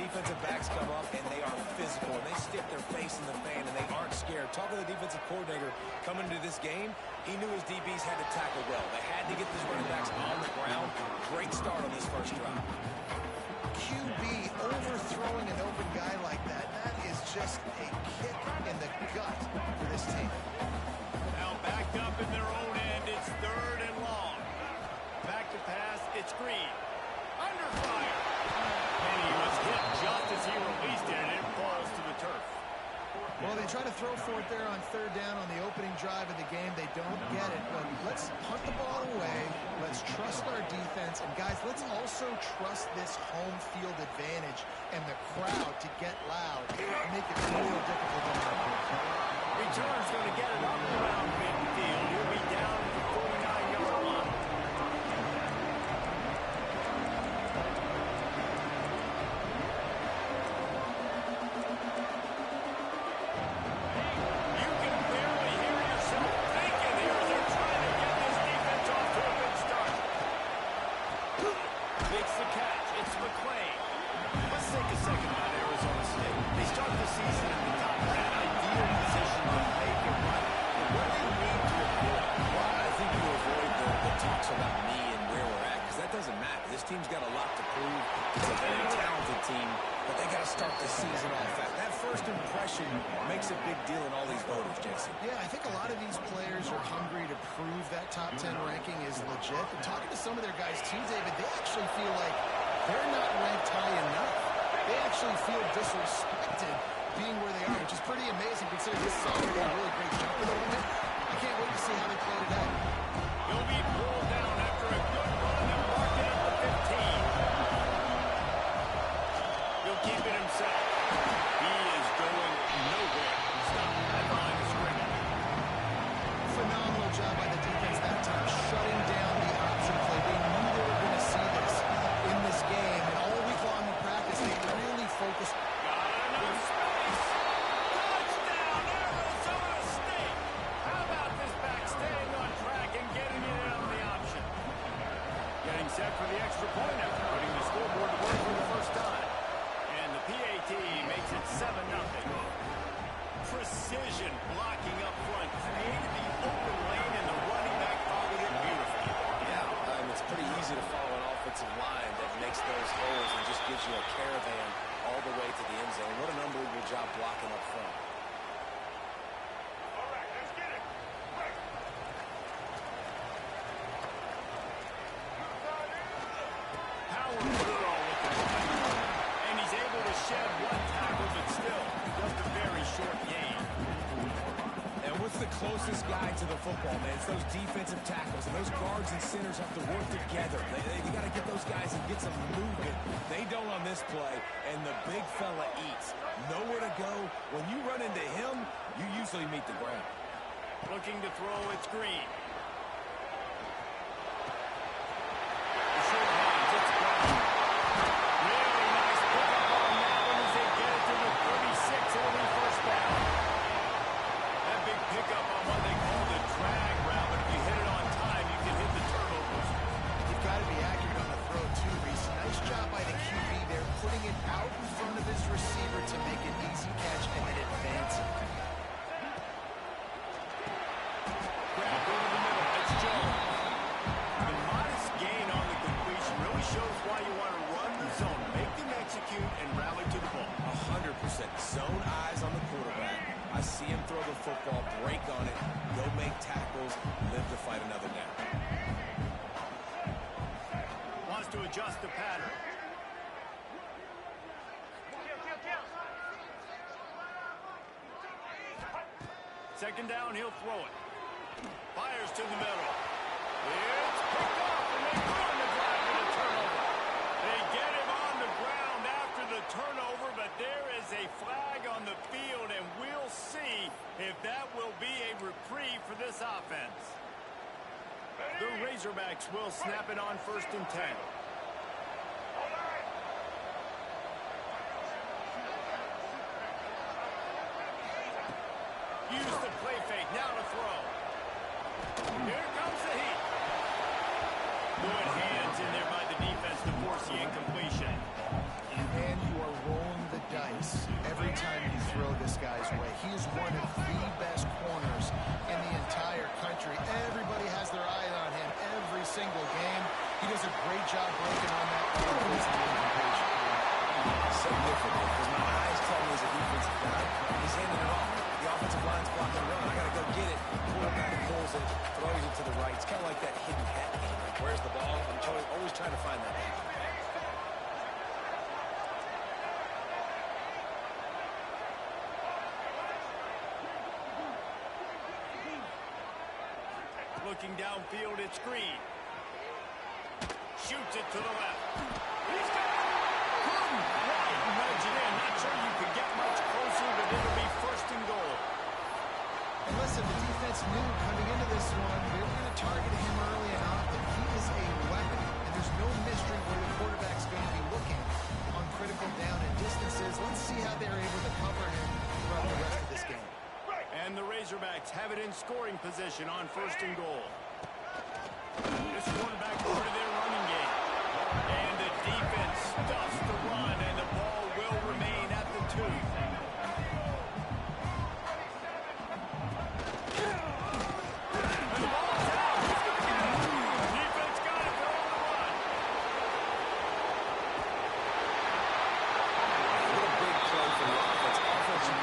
defensive backs come up, and they are physical, and they stick their face in the fan, and they aren't scared. Talk to the defensive coordinator coming into this game. He knew his DBs had to tackle well. They had to get these running backs on the ground. Great start on this first drive. QB overthrowing an open guy like that, that is just a kick in the gut for this team. Now backed up in their own end, it's 3rd and long. Back to pass, it's Green. Under fire. And he was hit just as he released it, and it falls to the turf. Well, they try to throw for it there on 3rd down on the opening drive of the game. They don't get it, but let's punt the ball away. Let's trust our defense. And, guys, let's also trust this home field advantage and the crowd to get loud and make it real difficult on our opponent. Return's going to get it up around midfield. He'll be down at the 49-yard line. You can barely hear yourself thinking here as they're trying to get this defense off to a good start. Makes the catch. It's McClain. Let's take a second about Arizona State. They start the season at the top of an ideal position to make it right. But what do they need to avoid? Well, I think you avoid the talks about me and where we're at, because that doesn't matter. This team's got a lot to prove. It's a very talented team, but they got to start the season off fast. That first impression makes a big deal in all these voters, Jason. Yeah, I think a lot of these players are hungry to prove that top 10 ranking is legit. And talking to some of their guys too, David, they actually feel like they're not ranked high enough. They actually feel disrespected being where they are, which is pretty amazing considering this is already a really great jump for them. I can't wait to see how they play today. He'll be pulled down after a good run and mark it at the 15. He'll keep it himself. He is going nowhere. Stop at the line of scrimmage. Phenomenal job by the defense that time, shutting down the option play. They knew they were going to see this in this game, and all week long in practice, they really focused. Got enough space. Touchdown, Arizona State. How about this back staying on track and getting it in on the option? Getting set for the extra point after putting the scoreboard to work for the first time. And the PAT makes it 7-0. Precision blocking up front. Created the open lane, and the running back followed it beautifully. Yeah, it's pretty easy to follow an offensive line that makes those holes and just gives you a caravan all the way to the end zone. What an unbelievable job blocking up front. All right, let's get it. Power throw with the run. And he's able to shed one tackle, but still just a very short gain. And what's the closest guy to the football, man? It's those defensive tackles, and those guards and centers have to work together. They got to get those guys and get some movement. They don't on this play, and the big fella eats. Nowhere to go. When you run into him, you usually meet the ground. Looking to throw, it's Green. Really nice pickup on that one as they get it to the 36. It'll be first down. That big pickup on what they call the drag route, but if you hit it on time, you can hit the turnovers. You've got to be accurate on the throw too, Reese. Nice job by the QB there, putting it out in front of his receiver to make an easy catch and then advance it. Grab over the middle. It's Jones. The modest gain on the completion really shows why you want to run the zone, make them execute, and rally to the ball. 100%. Zone eyes on the quarterback. I see him throw the football, break on it, go make tackles, live to fight another down. Wants to adjust the pattern. Second down, he'll throw it. Fires to the middle. It's picked off, and they run the drive with a turnover. They get him on the ground after the turnover, but there is a flag on the field, and we'll see if that will be a reprieve for this offense. The Razorbacks will snap it on 1st and 10. Use the play fake, now to throw. Here comes the heat. Good hands in there by the defense to force the incompletion. And you are rolling Looking downfield, it's Green. Shoots it to the left. He's got it. Couldn't quite nudge it in. Not sure you could get much closer, but it'll be first and goal. And listen, the defense knew coming into this one, they were going to target him early and often. He is a weapon, and there's no mystery where the quarterback's going to be looking on critical down and distances. Let's see how they're able to cover him throughout the rest of this game. And the Razorbacks have it in scoring position on first and goal. This quarterback over to their running game. And the defense stuffs the run, and the ball will remain at the 2. And the ball's out. Defense got it. They're on the run. What a big play for the offense. Offense, you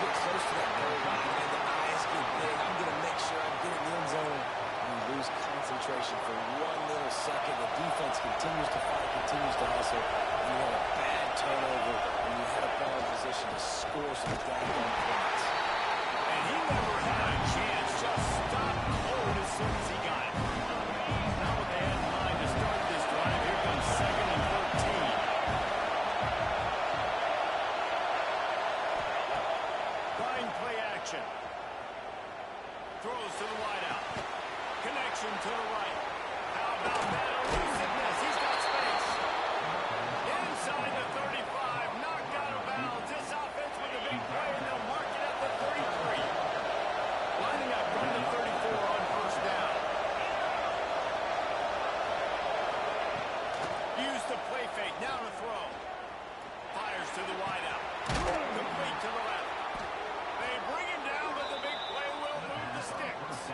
get close to that goal line, and the eyes get big. I'm going to make sure I get in the end zone. You lose concentration for one little second. The defense continues to fight, continues to hustle. And you have a bad turnover, and you had a ball in position to score some down points. And he never had a chance. Just stopped cold as soon as he got it. Now what they had in mind to start this drive. Here comes 2nd and 13. Line play action. Throws to the wideout. Connection to the right. How about that elusiveness? He's got space. Inside the 35. Knocked out of bounds. This offense with a big play, and they'll mark it at the 33. Lining up from the 34 on first down. Use the play fake. Now to throw. Fires to the wideout. Complete to the left. They bring him down, but the big play will move the sticks.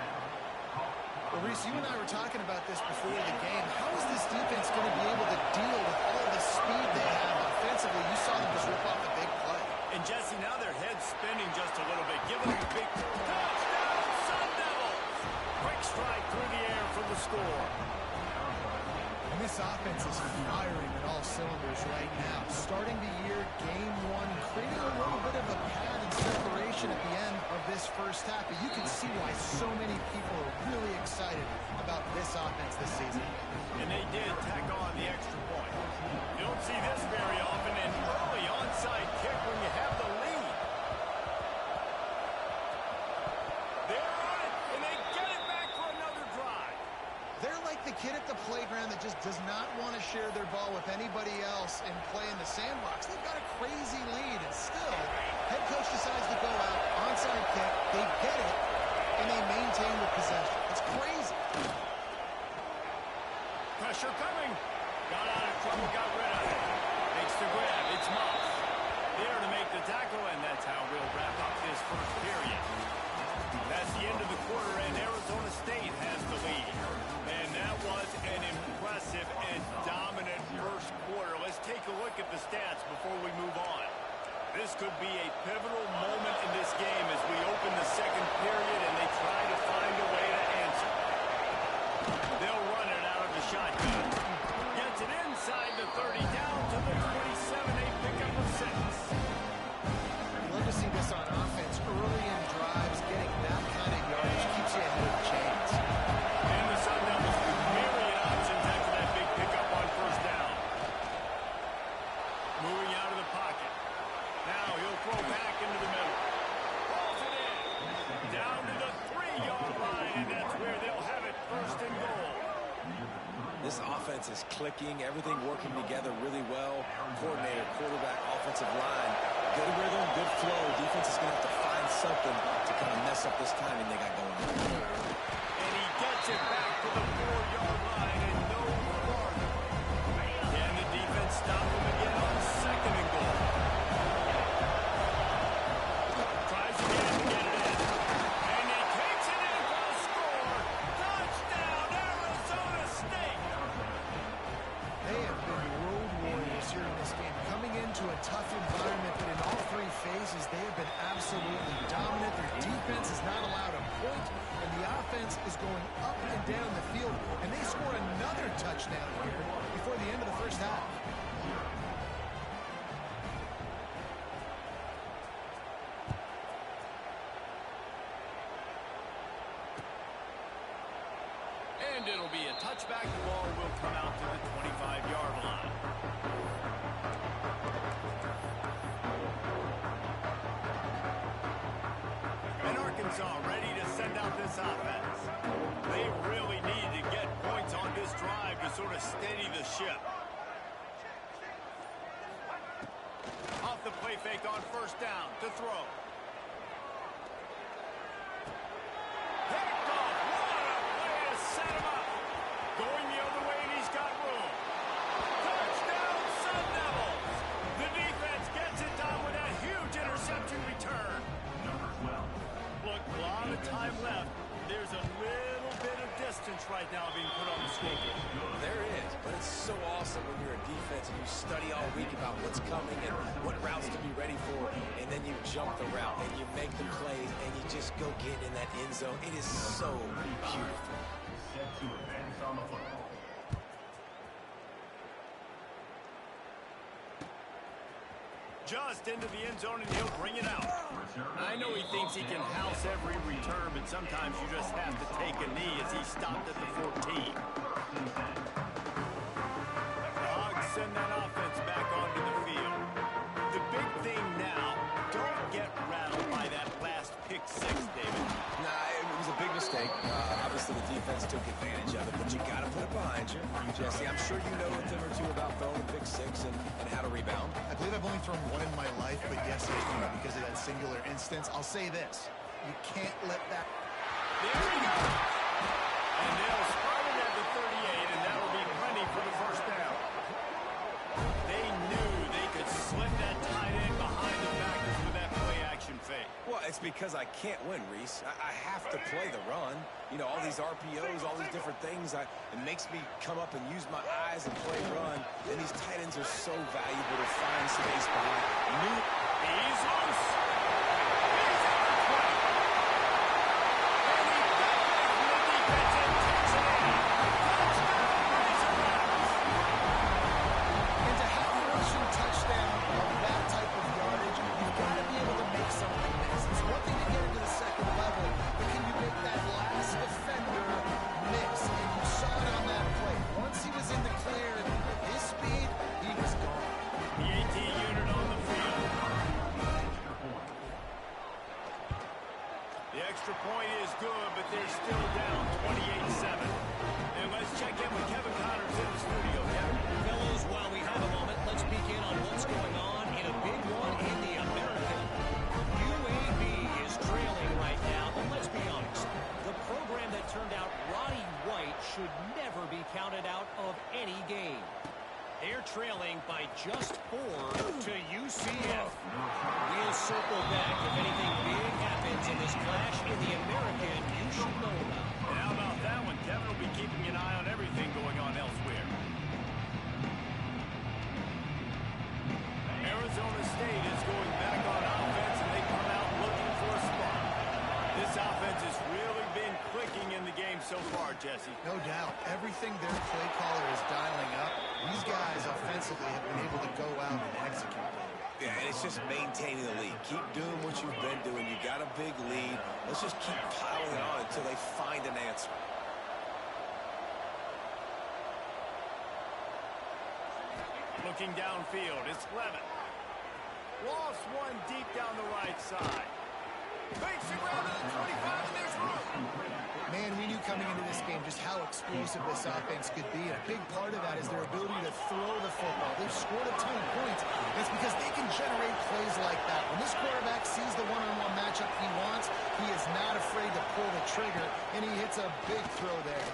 Well, Reese, you and I were talking about this before the game. How is this defense going to be able to deal with all the speed they have offensively? You saw them just rip off a big play. And Jesse, now their head's spinning just a little bit. Give them a big touchdown, Sun Devils! Quick strike through the air for the score. And this offense is firing at all cylinders right now. Starting the year, game 1, creating a little bit of a pad and separation at the end of this first half. But you can see why so many people are really excited about this offense this season. And they did tack on the extra point. You don't see this very often, an early onside kick when you have the lead. They're on it, and they get it back for another drive. They're like the kid at the playground that just does not want to share their ball with anybody else and play in the sandbox. They've got a crazy lead, and still, head coach decides to go out, onside kick, they get it, and they maintain the possession. It's crazy. Pressure coming. Got out of trouble, got rid of it. Makes the grab. It's Moss. There to make the tackle, and that's how we'll wrap up this first period. That's the end of the quarter, and Arizona State has the lead. And that was an impressive and dominant first quarter. Let's take a look at the stats before we move on. This could be a pivotal moment in this game as we open the second period and they try to find a way to answer. They'll run it out of the shotgun. Gets it inside the 30, down to the 27, a pickup of 6. Love to see this on offense early in drives, getting that kind of yardage keeps you ahead of the chains. And the Sun Devils with myriad options after that big pickup on first down. Moving out of the pocket. Now he'll throw back into the middle. Balls it in. Down to the 3-yard line, and that's where they'll have it first and goal. This offense is clicking, everything working together really well. Coordinator, quarterback, offensive line, good rhythm, good flow. Defense is going to have to find something to kind of mess up this timing they got going on. And he gets it back to the 4-yard line and no farther. Can the defense stop him again on second and goal? Tries again to get it in. And he takes it in for the score. Touchdown, Arizona State. They have been road warriors here in this game, coming into a tough environment, but in all 3 phases, they have been absolutely dominant. Their defense is not allowed a point, and the offense is going up and down the field And it'll be a touchback. The ball will come out to the 25-yard line. And Arkansas ready to send out this offense. They really need to get points on this drive to sort of steady the ship. Off the play fake on first down to throw. Picked off. What a way to set him up. Going the other way, and he's got room. Touchdown, Sun Devils. The defense gets it done with that huge interception return. Look, a lot of time left. There's a little bit of distance right now being put on the scoreboard. There is, but it's so awesome when you're a defense and you study all week about what's coming and what routes to be ready for, and then you jump the route and you make the plays and you just go get in that end zone. It is so beautiful. Set to advance on the football. Just into the end zone, and he'll bring it out. I know he thinks he can house every return, but sometimes you just have to take a knee as he stopped at the 14. The Hogs send that offense back onto the field. The big thing now, don't get rattled by that last pick six, David. Nah, it was a big mistake. Obviously, the defense took advantage of it, but you got to put it behind you. Jesse, I'm sure you know a thing or two about throwing a pick six and how to rebound. I believe I've only thrown one in my life, but yes, because of that singular instance. I'll say this. You can't let that... There we go. And they'll start it at the 38, and that'll be plenty for the first down. They knew they could slip that tight end behind the backers with that play-action fake. Well, it's because I can't win, Reese. I have to play the run. You know, all these RPOs, all these different things. It makes me come up and use my eyes and play run. And these tight ends are so valuable to find space behind. He's loose. He's at the 20. And he got away from the defense and takes it in. Touchdown, Razorbacks. And to have a rushing touchdown of that type of yardage, you've got to be able to make something miss. It's one thing to get into the second level, but can you make that last defender miss? And you saw it on that play. Once he was in the clear and with his speed, he was gone. The 18 unit on the field. The extra point is good, but they're still down 28-7. And let's check in with Kevin Connors in the studio. Kevin. Fellows, while we have a moment, let's peek in on what's going on in a big one in the American. UAB is trailing right now, but let's be honest. The program that turned out Roddy White should never be counted out of any game. They're trailing by just 4 to UCF. We'll circle back if anything big happens in this clash in the American you should know about. And how about that one? Kevin will be keeping an eye on everything going on elsewhere. Arizona State is going back on offense, and they come out looking for a spot. This offense has really been clicking in the game so far, Jesse. No doubt. Everything their play caller is dialing up, these guys offensively have been able to go out and execute. Yeah, and it's just maintaining the lead. Keep doing what you've been doing. You got a big lead. Let's just keep piling it on until they find an answer. Looking downfield, it's Levitt. Lost one deep down the right side. Fakes it around to the 25, and there's room. Man, we knew coming into this game just how explosive this offense could be. And a big part of that is their ability to throw the football. They've scored a ton of points. And it's because they can generate plays like that. When this quarterback sees the one-on-one matchup he wants, he is not afraid to pull the trigger, and he hits a big throw there.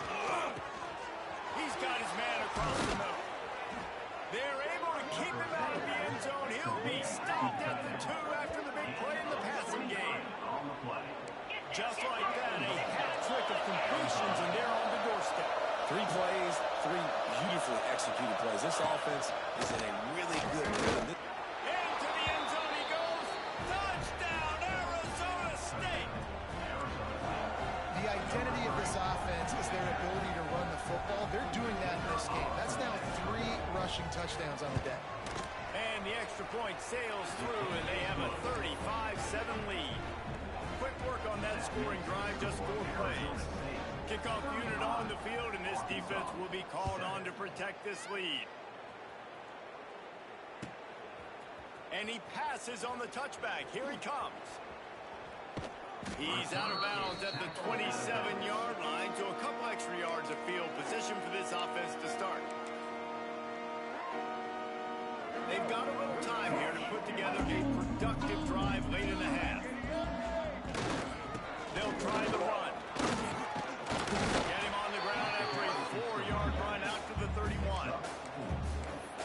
He's got his man across the middle. They're able to keep him out of the end zone. He'll be stopped at the 2 after the big play in the passing game. Just like that, a hat trick of completions, and they're on the doorstep. 3 plays, 3 beautifully executed plays. This offense is in a really good rhythm. Into the end zone he goes. Touchdown, Arizona State. The identity of this offense is their ability to run the football. They're doing that in this game. That's now 3 rushing touchdowns on the day. And the extra point sails through, and they have a 35-7 lead. Quick work on that scoring drive, just 4 plays. Kickoff unit on the field, and this defense will be called on to protect this lead. And he passes on the touchback. Here he comes. He's out of bounds at the 27-yard line, so a couple extra yards of field position for this offense to start. They've got a little time here to put together a productive drive late in the half. They'll try the run. Get him on the ground after a 4-yard run out to the 31.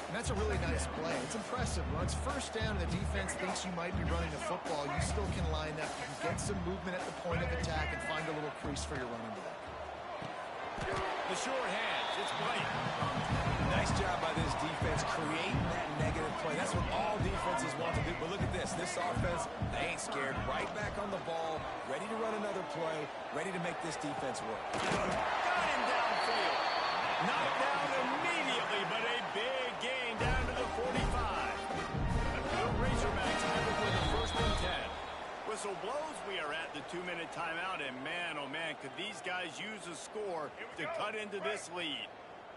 And that's a really nice play. It's impressive. When it's first down and the defense thinks you might be running the football, you still can line up. You can get some movement at the point of attack and find a little crease for your running back. The short hands. It's blatant. Nice job by this defense creating that negative play. That's what all defenses want to do. But look at this. This offense, they ain't scared. Right back on the ball, ready to run another play, ready to make this defense work. Got him downfield. Knocked down immediately, but a big gain down to the 45. The Razorbacks have it for the 1st and 10. Whistle blows. We are at the 2-minute timeout, and man, oh man, could these guys use a score to cut into this lead.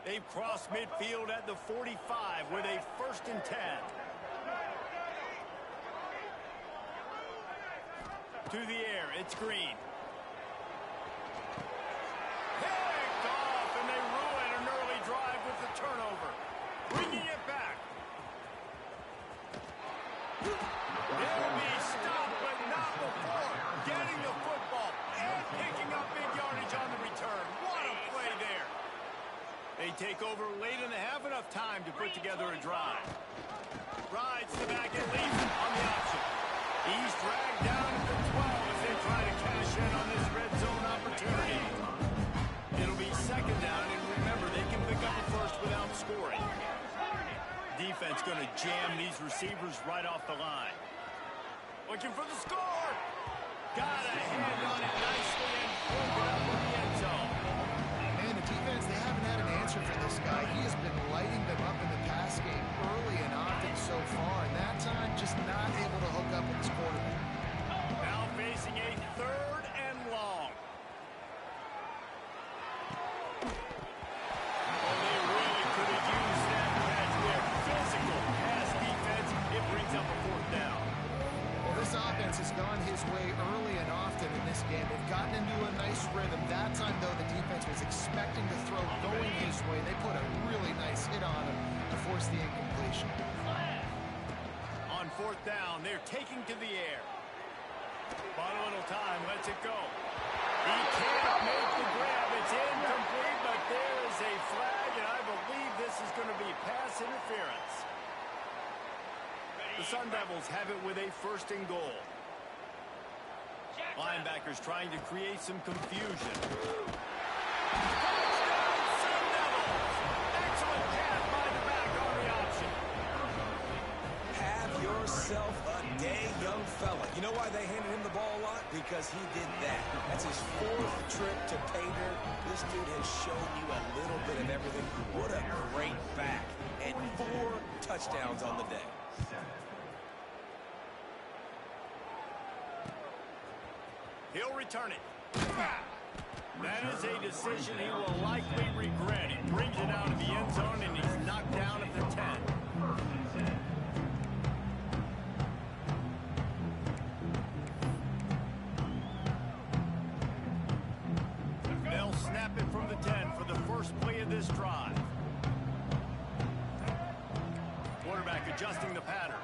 They've crossed midfield at the 45 with a 1st and 10. To the air, it's Green. Picked off, and they ruin an early drive with the turnover. Bringing it back. It'll be stopped, but not before getting the football and picking up big yardage on the return. What a play there. They take over late in the half, enough time to put together a drive. Rides the back and leaves on the option. He's dragged down at the 12 as they try to cash in on this red zone opportunity. It'll be 2nd down, and remember, they can pick up a first without scoring. Defense going to jam these receivers right off the line. Looking for the score. Got a hand on it nicely and broke it up in the end zone. Man, the defense, they haven't had an answer for this guy. He has been lighting them up in the pass game early and often so far, and that time just not able to hook up with his quarterback. Now facing a 3rd and long. Oh, they really could have used that catch there. Physical pass defense. It brings up a 4th down. Well, this offense has gone his way early and often in this game. They've gotten into a nice rhythm. That time, though, the defense was expecting to throw going his way. They put a really nice hit on him to force the incompletion. On 4th down, they're taking to the air. Bought a little time, lets it go. He can't make the grab. It's incomplete, but there is a flag, and I believe this is going to be pass interference. The Sun Devils have it with a 1st and goal. Linebackers trying to create some confusion. Touchdown, Sun Devils! Excellent pass by the back on the option. Have yourself a day, young fella. You know why they handed him the ball a lot? Because he did that. That's his 4th trip to pay dirt. This dude has shown you a little bit of everything. What a great back. And 4 touchdowns on the day. He'll return it. That is a decision he will likely regret. He brings it out of the end zone, and he's knocked down at the 10. They'll snap it from the 10 for the first play of this drive. Quarterback adjusting the pattern.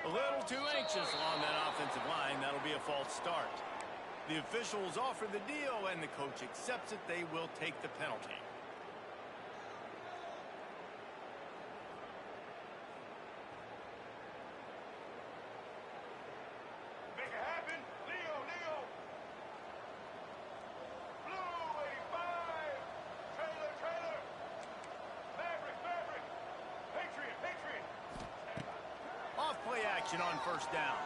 A little too anxious along that offensive line. That'll be a false start. The officials offer the deal, and the coach accepts it. They will take the penalty. Make it happen. Leo. Blue 85. Trailer. Maverick. Patriot. Off-play action on 1st down.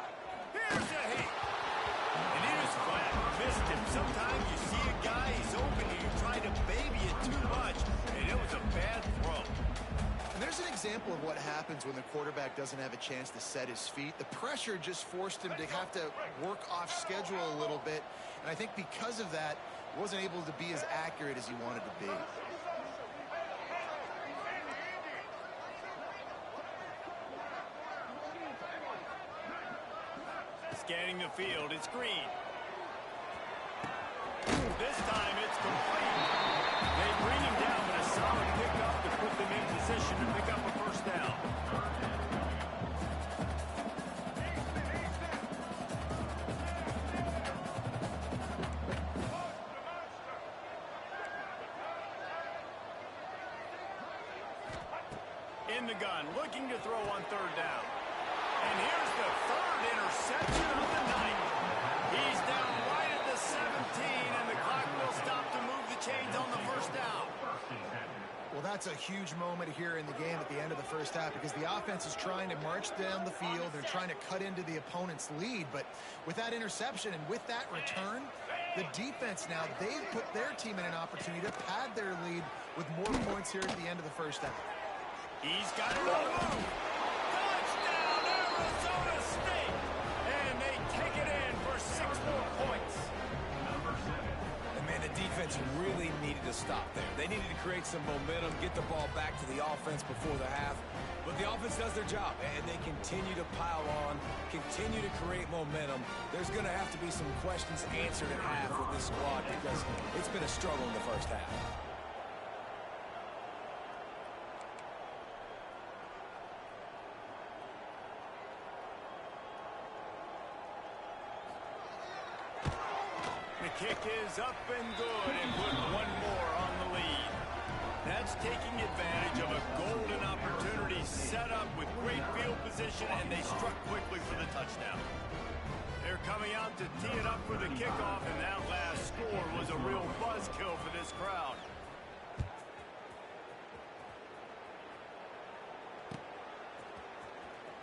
Here's a hit. And it is flat. Missed him. Sometimes you see a guy, he's open, and you try to baby it too much, and it was a bad throw. And there's an example of what happens when the quarterback doesn't have a chance to set his feet. The pressure just forced him to have to work off schedule a little bit. And I think because of that, wasn't able to be as accurate as he wanted to be. Scanning the field, it's Green. This time it's complete. They bring him down, but a solid pickup to put them in position to pick up a first down. In the gun, looking to throw on third down. And here's the third interception of the night. He's down right at the 17, and the clock will stop to move the chains on the first down. Well, that's a huge moment here in the game at the end of the first half because the offense is trying to march down the field. They're trying to cut into the opponent's lead. But with that interception and with that return, the defense now, they've put their team in an opportunity to pad their lead with more points here at the end of the first half. He's got it on the move. Touchdown, Arizona State. And they take it in for 6 more points. And man, the defense really needed to stop there. They needed to create some momentum, get the ball back to the offense before the half. But the offense does their job, and they continue to pile on, continue to create momentum. There's going to have to be some questions answered at half with this squad because it's been a struggle in the first half. The kick is up and good and put one more on the lead. That's taking advantage of a golden opportunity set up with great field position, and they struck quickly for the touchdown. They're coming out to tee it up for the kickoff, and that last score was a real buzzkill for this crowd.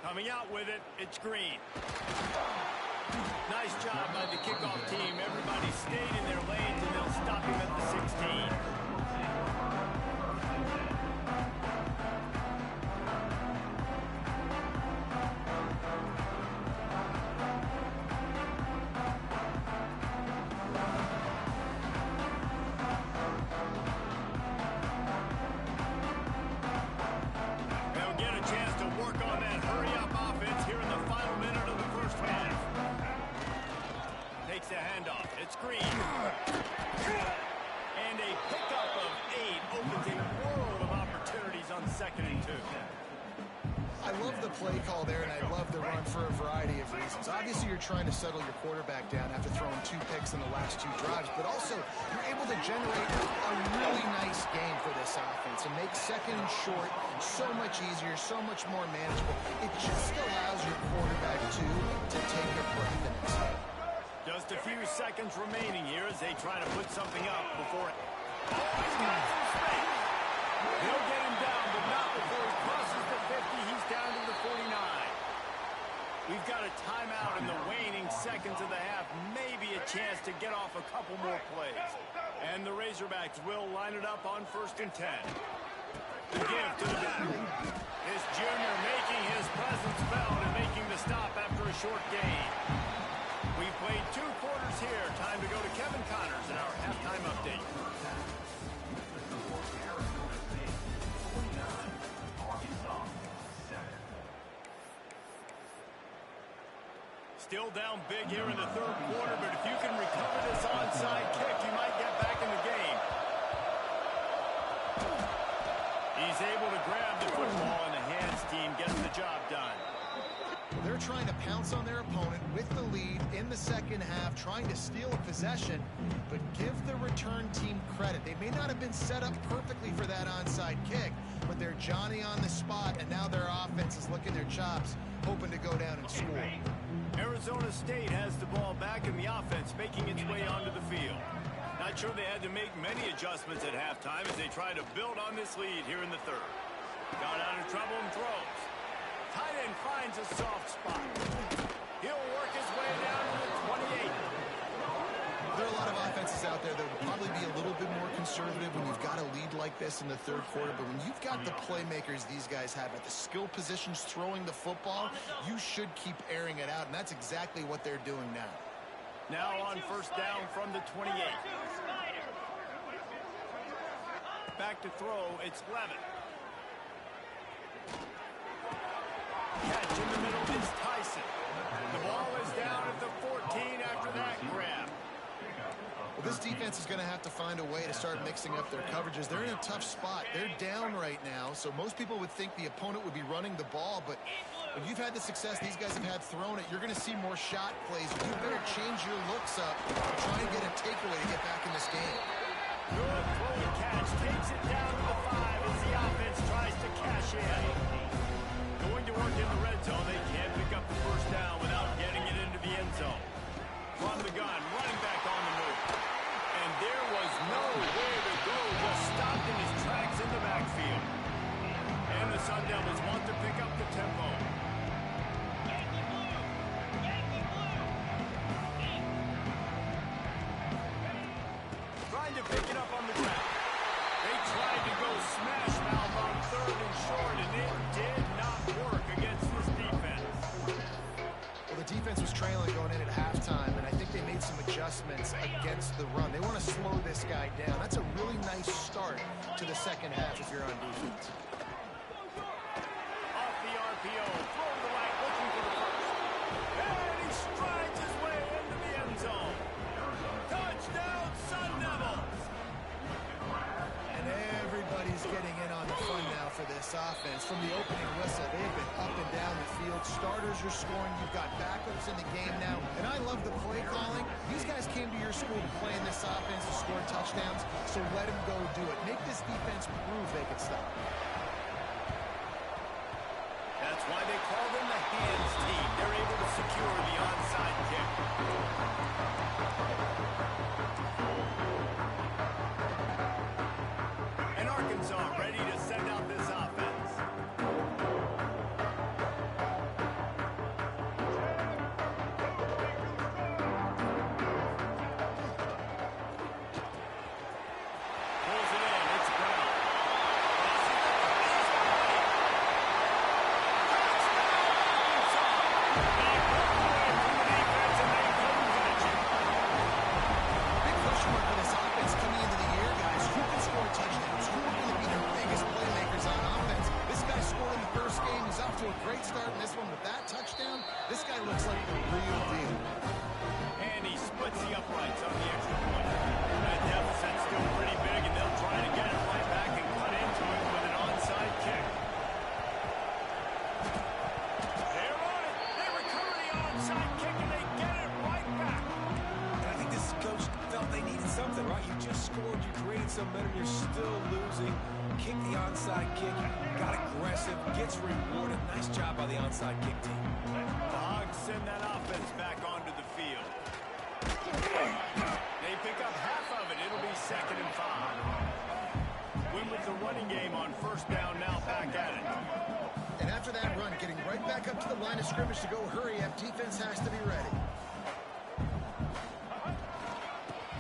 Coming out with it, it's Green. Nice job by the kickoff team. Everybody stayed in their lanes, and they'll stop him at the 16. They'll get a chance to work on that hurry-up offense here in the final minute of the first half. Takes a handoff. It's Green. And a pickup of 8 opens a world of opportunities on 2nd and 2. I love the play call there, and I love the run for a variety of reasons. Obviously, you're trying to settle your quarterback down after throwing 2 picks in the last 2 drives, but also you're able to generate a really nice game for this offense and make 2nd and short so much easier, so much more manageable. It just allows your quarterback to take a breath and exhale. Just a few seconds remaining here as they try to put something up before it. Oh, he's got some space. He'll get him down, but not before he crosses the 50. He's down to the 49. We've got a timeout in the waning seconds of the half. Maybe a chance to get off a couple more plays. And the Razorbacks will line it up on 1st and 10. The give to the back. This junior making his presence felt and making the stop after a short gain. We've played 2 quarters here. Time to go to Kevin Connors in our halftime update. Still down big here in the 3rd quarter, but if you can recover this onside kick, you might get back in the game. He's able to grab the football, and the hands team gets the job done. They're trying to pounce on their opponent with the lead in the 2nd half, trying to steal a possession, but give the return team credit. They may not have been set up perfectly for that onside kick, but they're Johnny on the spot, and now their offense is licking their chops, hoping to go down and score. Arizona State has the ball back in the offense, making its way onto the field. Not sure they had to make many adjustments at halftime as they try to build on this lead here in the 3rd. Got out of trouble and throws. Tight end finds a soft spot. He'll work his way down to the 28. There are a lot of offenses out there that would probably be a little bit more conservative when you've got a lead like this this in the third quarter, but when you've got the playmakers these guys have at the skill positions throwing the football, you should keep airing it out, and that's exactly what they're doing now. Now on first down from the 28. Back to throw, it's Levin. Catch in the middle is Tyson. The ball is down at the 14 after that grab. Well, this defense is going to have to find a way to start mixing up their coverages. They're in a tough spot. They're down right now, so most people would think the opponent would be running the ball, but when you've had the success these guys have had throwing it, you're going to see more shot plays. You better change your looks up and try and get a takeaway to get back in this game. Good throw and catch. Takes it down to the 5 as the offense tries to cash in. Going to work in the red zone. They can't pick up the first down without getting it into the end zone. From the gun, running back on the move. And there was nowhere to go. Just stopped in his tracks in the backfield. And the Sun Devils want to pick up the tempo. Trying to pick it up on the ground. They tried to go smash mouth on third and short, and it did not work against this defense. Well, the defense was trailing going in at halftime, and I think they made some adjustments against the run. They want to slow this guy down. That's a really nice start to the second half if you're on defense. Off the RPO, throw to the right, looking for the first. And he strides his way into the end zone. Touchdown, Sun Devils! And everybody's getting in on the fun now for this offense. From the opening whistle, they've been up and down the field. Starters are scoring. You've got backups in the game now. And I love the play calling. These guys came to your school to play in this offense to score touchdowns, so let them go do it. Make this defense prove they can stop. That's why they call them the hands team. They're able to secure the onside kick. And Arkansas ready to send out this offense. Pulls it in. It's Brown. Big question mark for this offense coming into the year, guys. Who can score touchdowns? Who are going to be their biggest playmakers on offense? This guy scored in the first game. He's off to a great start in this one with that touchdown. This guy looks like the real deal. And he splits the uprights on the extra point. That deficit's still pretty big, and they'll try to get it right back and cut into it with an onside kick. They're on it. They recover the onside kick, and they get it right back. And I think this coach felt they needed something, right? You just scored, you created some momentum, you're still losing. Kick the onside kick, got aggressive, gets rewarded. Nice job by the onside kick team. The Hogs send that offense back onto the field. They pick up half of it. It'll be 2nd and 5. Win with the running game on first down, now back at it. And after that run, getting right back up to the line of scrimmage to go hurry up, defense has to be ready.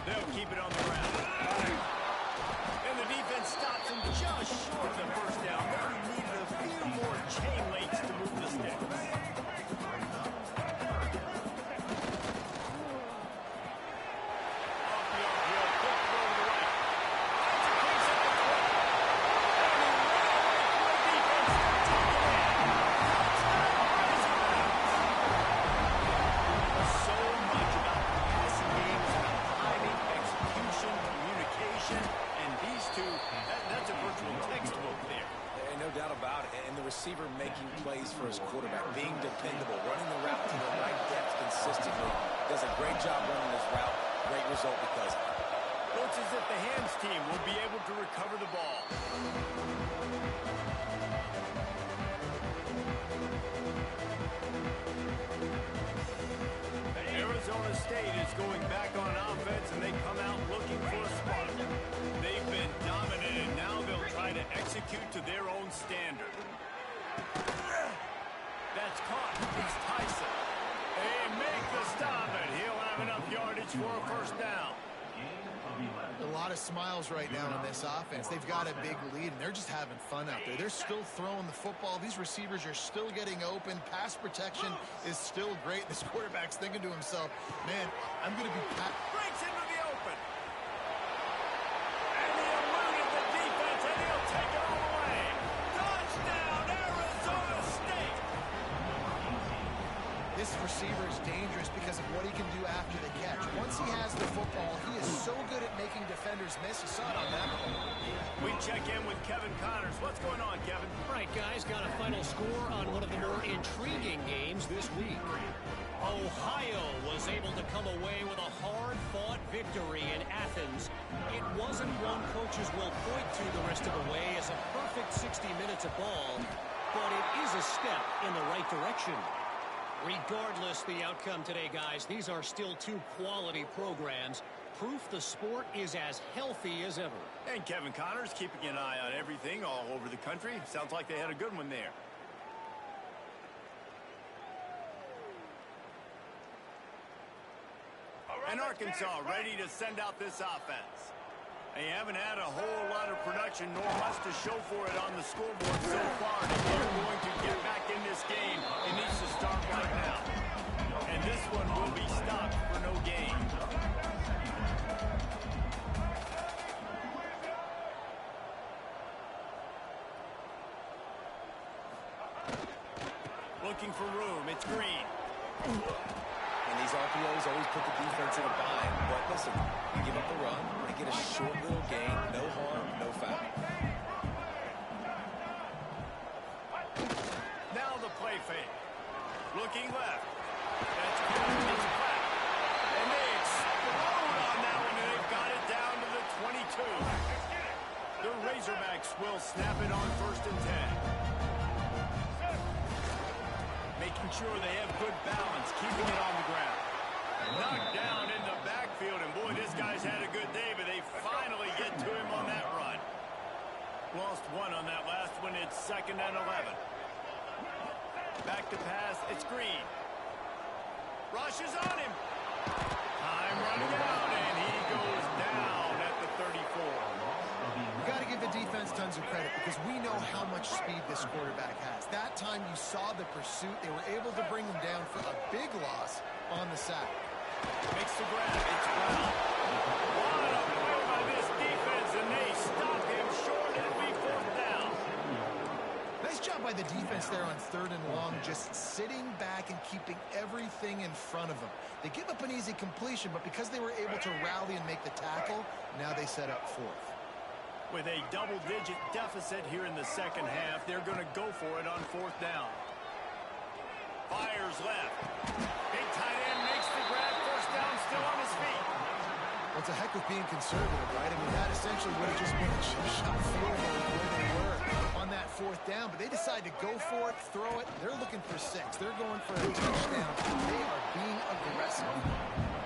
They'll keep it on the ground. And the defense stops him just short of the first down. They needed a few more chain links to move the sticks. Off the RPO, quick throw to the right. That's a piece at the 20. And he ran through the defense. Touchdown, Hogs. So much about the passing game is about timing, execution, communication, and these two, that's a virtual textbook there. And no doubt about it. And the receiver making plays for his quarterback, being dependable, running the route to the right depth consistently. Does a great job running this route. Great result because of it. Looks as if the hands team will be able to recover the ball. Arizona State is going back on offense, and they come out looking for a spot. They've been dominant, and now they'll try to execute to their own standard. That's caught. It's Tyson. They make the stop, and he'll have enough yardage for a first down. A lot of smiles right now on this offense. They've got a big lead, and they're just having fun out there. They're still throwing the football. These receivers are still getting open. Pass protection is still great. This quarterback's thinking to himself, man, I'm going to be... Breaks into the open. And he eluded the defense, and he'll take it all the way. Touchdown, Arizona State. This receiver is dangerous because of what he can do after the catch. Once he has the football, he is so good at making defenders miss. You saw it on that one. We check in with Kevin Connors. What's going on, Kevin? All right, guys, got a final score on one of the more intriguing games this week. Ohio was able to come away with a hard-fought victory in Athens. It wasn't one coaches will point to the rest of the way as a perfect 60 minutes of ball, but it is a step in the right direction. Regardless the outcome today, guys, these are still two quality programs. Proof the sport is as healthy as ever. And Kevin Connors keeping an eye on everything all over the country. Sounds like they had a good one there. And Arkansas ready to send out this offense. They haven't had a whole lot of production nor much to show for it on the scoreboard so far. If they're going to get back in this game, it needs to start right now. And this one will be stopped for no gain. Looking for room. It's Green. And these RPOs always put the defense in a bind. But listen, you give up the run, they get a short little gain, no harm, no foul. Now the play fake. Looking left. That's good. It's flat. And they explode on that one, and they've got it down to the 22. The Razorbacks will snap it on 1st and 10. Making sure they have good balance, keeping it on the ground. Knocked down in the backfield, and boy, this guy's had a good day, but they finally get to him on that run. Lost one on that last one. It's 2nd and 11. Back to pass. It's Green. Rush is on him. Time running out, and he goes down at the 34. You got to give the defense tons of credit because we know how much speed this quarterback has. That time you saw the pursuit. They were able to bring him down for a big loss on the sack. Makes the grab. It's Brown. What a play by this defense, and they stop him short. It'll be 4th down. Nice job by the defense there on 3rd and long, just sitting back and keeping everything in front of them. They give up an easy completion, but because they were able to rally and make the tackle, now they set up 4th. With a double-digit deficit here in the 2nd half, they're going to go for it on 4th down. Fires left. Big tight end makes the grab. 1st down, still on his feet. Well, it's a heck with being conservative, right? I mean, that essentially would have just been a chip-shot field goal where they were on that 4th down. But they decide to go for it, throw it. They're looking for 6. They're going for a touchdown. They are being aggressive.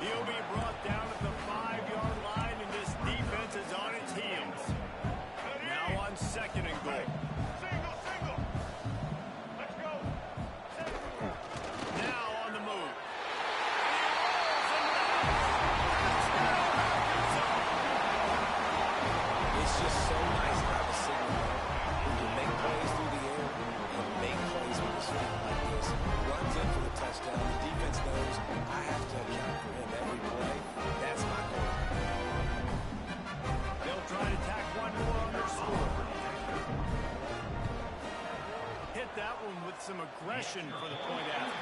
He'll be brought down at the 5-yard line, and this defense is on its heels. Now on 2nd and goal. Single. Let's go. Now on the move. It's just so nice to have a signal who can make plays through the air and make plays with his feet like this. Runs in for the touchdown. The defense knows I have to account for him every play. That's my goal. They'll try to tack one more on their score. Hit that one with some aggression for the point after.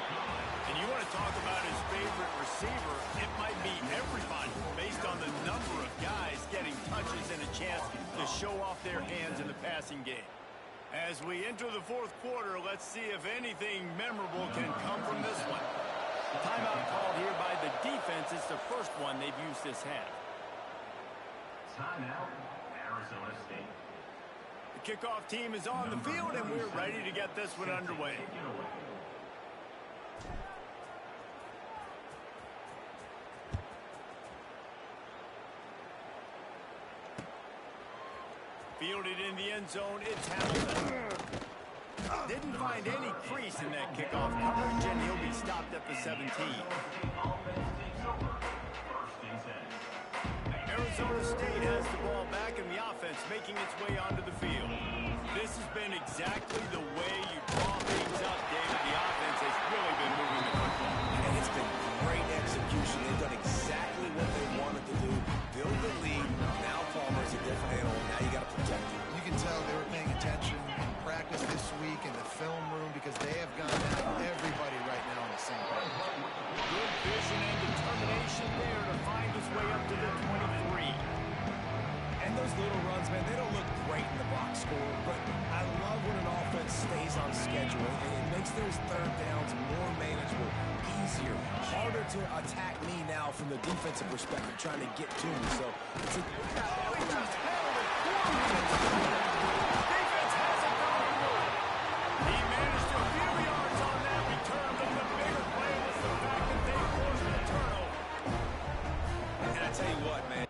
And you want to talk about his favorite receiver, it might be everybody based on the number of guys getting touches and a chance to show off their hands in the passing game. As we enter the 4th quarter, let's see if anything memorable can come from this one. Timeout called here by the defense. It's the first one they've used this half. Timeout, Arizona State. The kickoff team is on the field, and we're ready to get this one underway. Fielded in the end zone, it's Hamilton. Didn't find any crease in that kickoff coverage, and he'll be stopped at the 17. Arizona State has the ball back and the offense making its way onto the field. This has been exactly the way you draw things up, David. The offense has really been moving the football. And it's been great execution. They've done exactly what they wanted to do. Build the lead. Now Palmer's a different animal. Now you got to protect him. You can tell they were paying attention in practice this week in the film room because they have gone at everybody right now on the same page. Good vision and determination there to find his way up to the 23. And those little runs, man, they don't look great in the box score, but I love when an offense stays on schedule. It makes those third downs more manageable, easier, harder to attack me now from the defensive perspective, trying to get to me. So it's a... Oh, he just held it 4 minutes. Defense has it going forward. He managed a few yards on that return, but the bigger play was the fact that they forced the turnover. And I tell you what, man,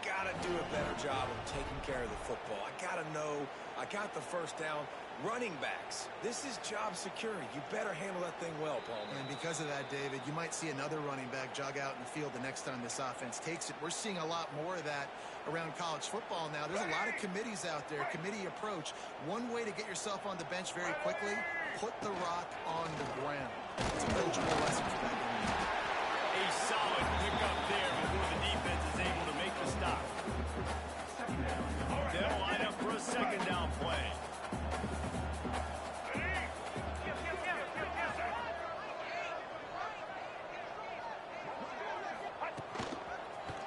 gotta do a better job of taking care of the football. I gotta know I got the first down. Running backs, this is job security. You better handle that thing well, Palmer. And because of that, David, you might see another running back jog out in the field the next time this offense takes it. We're seeing a lot more of that around college football now. There's a lot of committees out there, committee approach. One way to get yourself on the bench very quickly, put the rock on the ground. It's a coachable lesson for that game. A solid pickup there before the defense is able to make the stop. They'll line up for a second down play.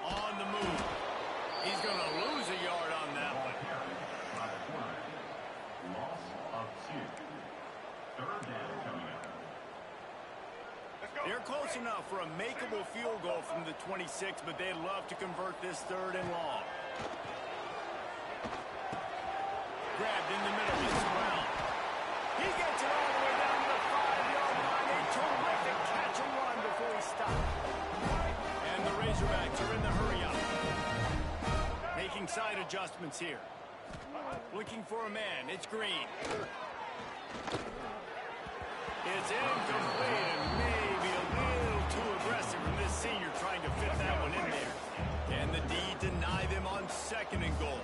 On the move. He's going to lose a yard on that one. Loss of 2. Third down coming up. They're close enough for a makeable field goal from the 26, but they'd love to convert this third and long. Grabbed in the middle, he's around. He gets it all the way down to the 5-yard line. A terrific catch and run before he stopped. And the Razorbacks are in the hurry-up. Making side adjustments here. Looking for a man. It's Green. It's incomplete and maybe a little too aggressive from this senior trying to fit that one in there. And the D deny them on second and goal.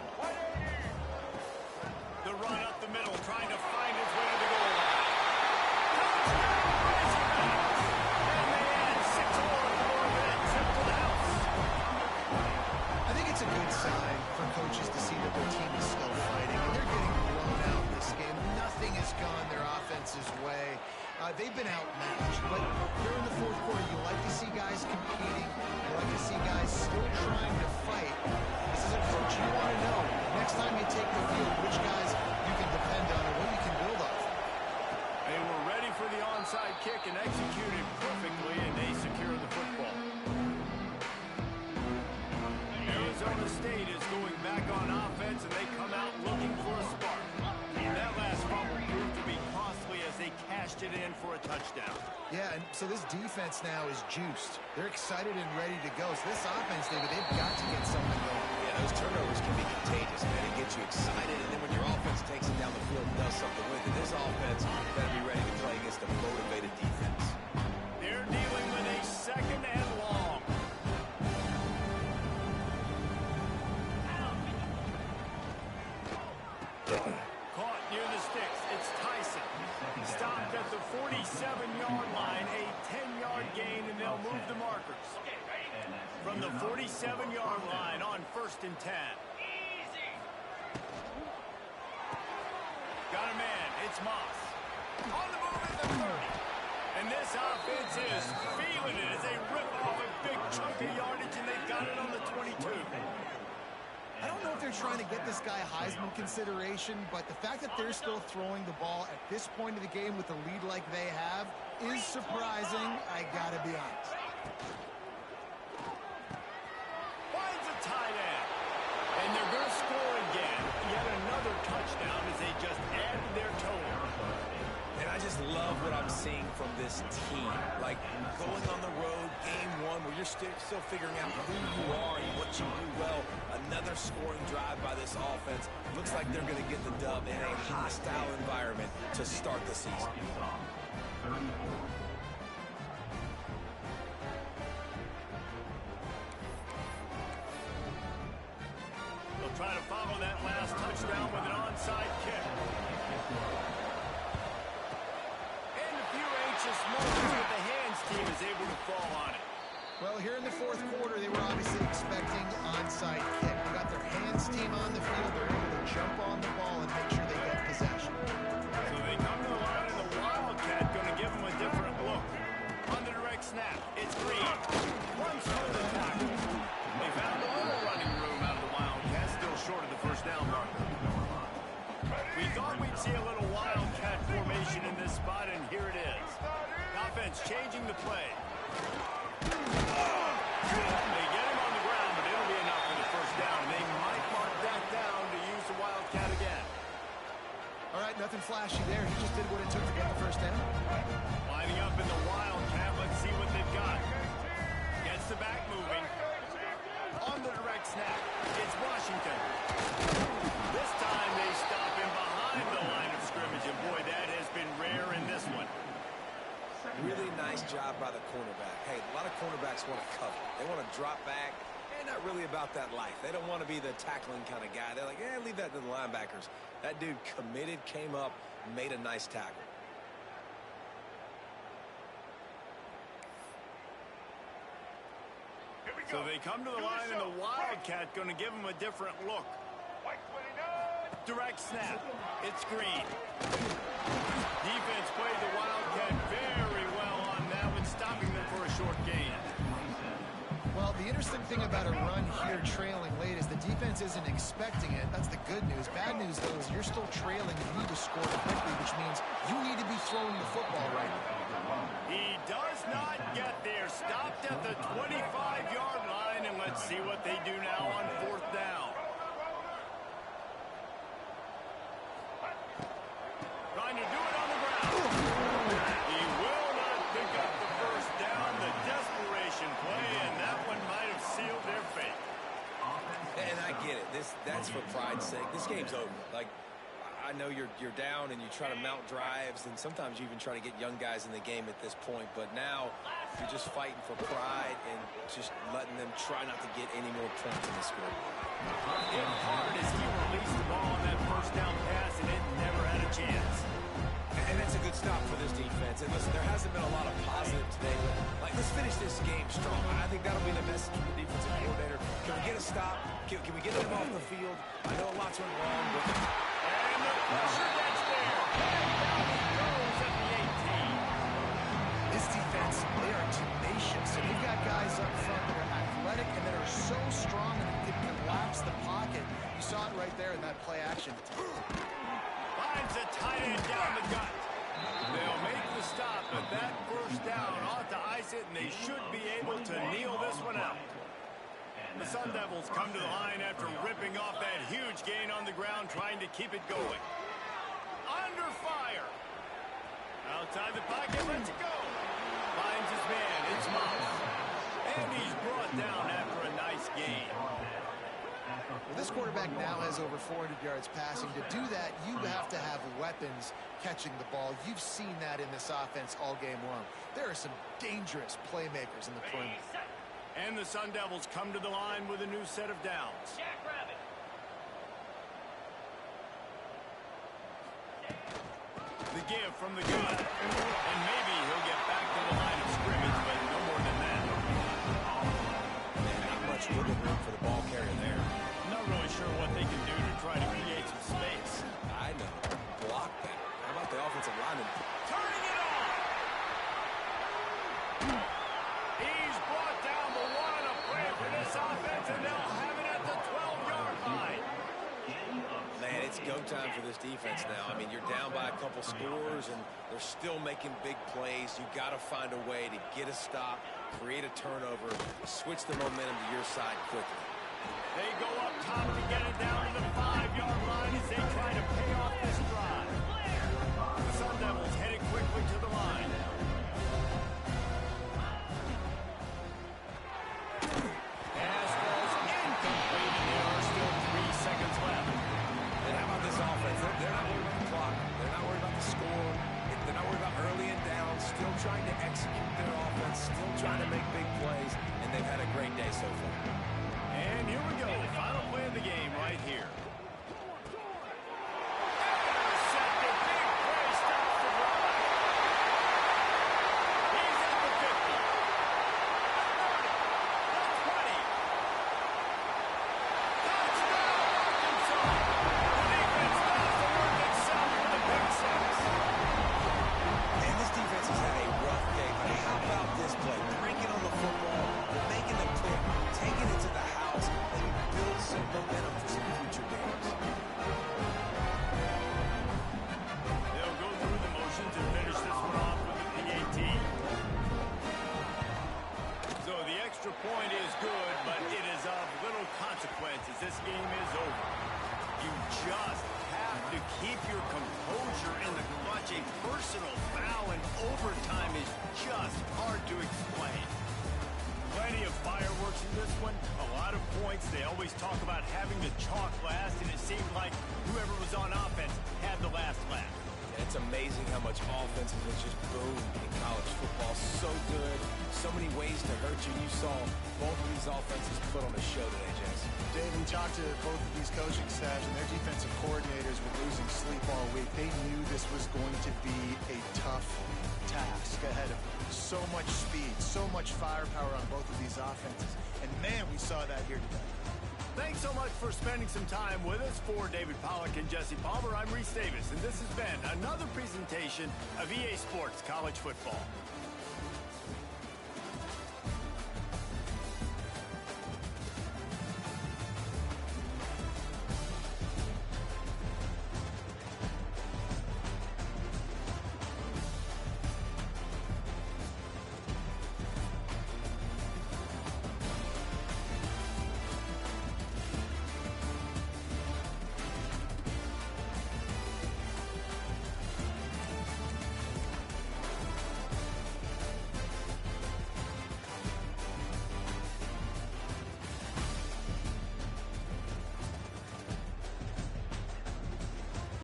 The run up the middle, trying to find his way to the goal line. Touchdown, Razorbacks! And they add 6 more for that trip to the house. I think it's a good sign for coaches to see that their team is still fighting, and they're getting blown out in this game. Nothing has gone their offense's way. They've been outmatched, but here in the fourth quarter, you like to see guys competing. You like to see guys still trying to fight. This is a coach you want to know. Next time you take the field, which guys you can depend on and what you can build off. They were ready for the onside kick and executed perfectly, and they secure the football. Arizona State is going back on offense, and they come out looking for a spark. That last fumble proved to be costly as they cashed it in for a touchdown. Yeah, and so this defense now is juiced. They're excited and ready to go. So this offense, David, they've got to get something going. Yeah, those turnovers can be contagious, man. It gets you excited, and then when your offense takes it down the field and does something with it, this offense better be ready to play against a motivated defense. They're dealing with a second and long. Caught near the sticks. It's Tyson. Stopped at the 47-yard line. A 10-yard gain, and they'll move the markers. From the 47-yard line on 1st and 10. Got a man. It's Moss. On the move at the 30. And this offense is feeling it as they rip off a big chunk of yardage, and they've got it on the 22. I don't know if they're trying to get this guy Heisman consideration, but the fact that they're still throwing the ball at this point of the game with a lead like they have is surprising, I gotta be honest. Finds a tight end. And they're going to score again. Yet another touchdown as they just add to their total. And I just love what I'm seeing from this team. Like, going on the road, game one, where you're still figuring out who you are and what you do well. Another scoring drive by this offense. Looks like they're going to get the dub in a hostile environment to start the season. We thought we'd see a little wildcat formation in this spot, and here it is. Offense changing the play. They get him on the ground, but it'll be enough for the first down. They might mark that down to use the wildcat again. All right, nothing flashy there. He just did what it took to get the first down. Lining up in the wildcat. Let's see what they've got. Gets the back moving. On the direct snap, it's Washington. This time they stop him behind the line of scrimmage, and boy, that has been rare in this one. Really nice job by the cornerback. Hey, a lot of cornerbacks want to cover. They want to drop back. They're not really about that life. They don't want to be the tackling kind of guy. They're like, leave that to the linebackers. That dude committed, came up, made a nice tackle. So they come to the line, and the wildcat going to give them a different look. Direct snap. It's Green. Defense played the wildcat very well on that one, stopping them for a short gain. Well, the interesting thing about a run here trailing late is the defense isn't expecting it. That's the good news. Bad news, though, is you're still trailing. You need to score quickly, which means you need to be throwing the football right now. He does not get there. Stopped at the 25-yard line, and let's see what they do now on fourth down. Trying to do it on the ground. He will not pick up the first down. The desperation play, and that one might have sealed their fate. And I get it. That's for pride's sake. This game's over. Like, I know you're down and you try to mount drives, and sometimes you even try to get young guys in the game at this point. But now you're just fighting for pride and just letting them try not to get any more points in the score. Hit hard as he released the ball on that first down pass, and it never had a chance. And that's a good stop for this defense. And listen, there hasn't been a lot of positive today, but like, let's finish this game strong. I think that'll be the message from the defensive coordinator. Can we get a stop? Can we get them off the field? I know a lot's went wrong, but... And the pressure gets there. Down he goes at the 18. This defense, they are tenacious. And they've got guys up front that are athletic and that are so strong that they can collapse the pocket. You saw it right there in that play action. Finds a tight end down the gut. They'll make the stop, but that first down ought to ice it, and they should be able to kneel this one out. The Sun Devils come to the line after ripping off that huge gain on the ground, trying to keep it going. Under fire. Outside the pocket, lets it go. Finds his man, it's Moss. And he's brought down after a nice gain. Well, this quarterback now has over 400 yards passing. To do that, you have to have weapons catching the ball. You've seen that in this offense all game long. There are some dangerous playmakers in the perimeter. And the Sun Devils come to the line with a new set of downs. The give from the gun. And maybe he'll get back to the line of scrimmage, but no more than that. Not much wiggle room for the ball carrier there. Not really sure what they can do to try to create some space. I know. Block that. How about the offensive lineman? Turning it on. He's brought down the one of play for this offense, and they'll have it at the 12-yard line. Man, it's go time for this defense now. I mean, you're down by a couple scores, and they're still making big plays. You got to find a way to get a stop, create a turnover, switch the momentum to your side quickly. They go up top to get it down to the 5-yard line as they try to pay off this drive. The Sun Devils headed quickly to the line. Pass falls incomplete, and there are still 3 seconds left. And how about this offense? They're not worried about the clock. They're not worried about the score. They're not worried about early and down. Still trying to execute their offense. Still trying to make big plays. And they've had a great day so far. And here we go. Final play of the game right here. Intercepted. Big play. Stops the drive. He's at the 50. The 20. Touchdown, Arkansas. The defense does the work itself for the pick six. And this defense has had a rough day. But how about this play? Breaking on the football, making the pick, taking it to the house, and build some momentum for some future games. a personal foul, and overtime is just hard to explain. Plenty of fireworks in this one. A lot of points. They always talk about having the chalk last, and it seemed like whoever was on offense had the last laugh. It's amazing how much offense has just boomed in college football. So good. So many ways to hurt you. You saw both of these offenses put on a show today, Jason. Dave, we talked to both of these coaching staffs, and their defensive coordinators were losing sleep all week. They knew this was going to be a tough task ahead of them. So much speed, so much firepower on both of these offenses. And, man, we saw that here today. Thanks so much for spending some time with us. For David Pollack and Jesse Palmer, I'm Reese Davis, and this has been another presentation of EA Sports College Football.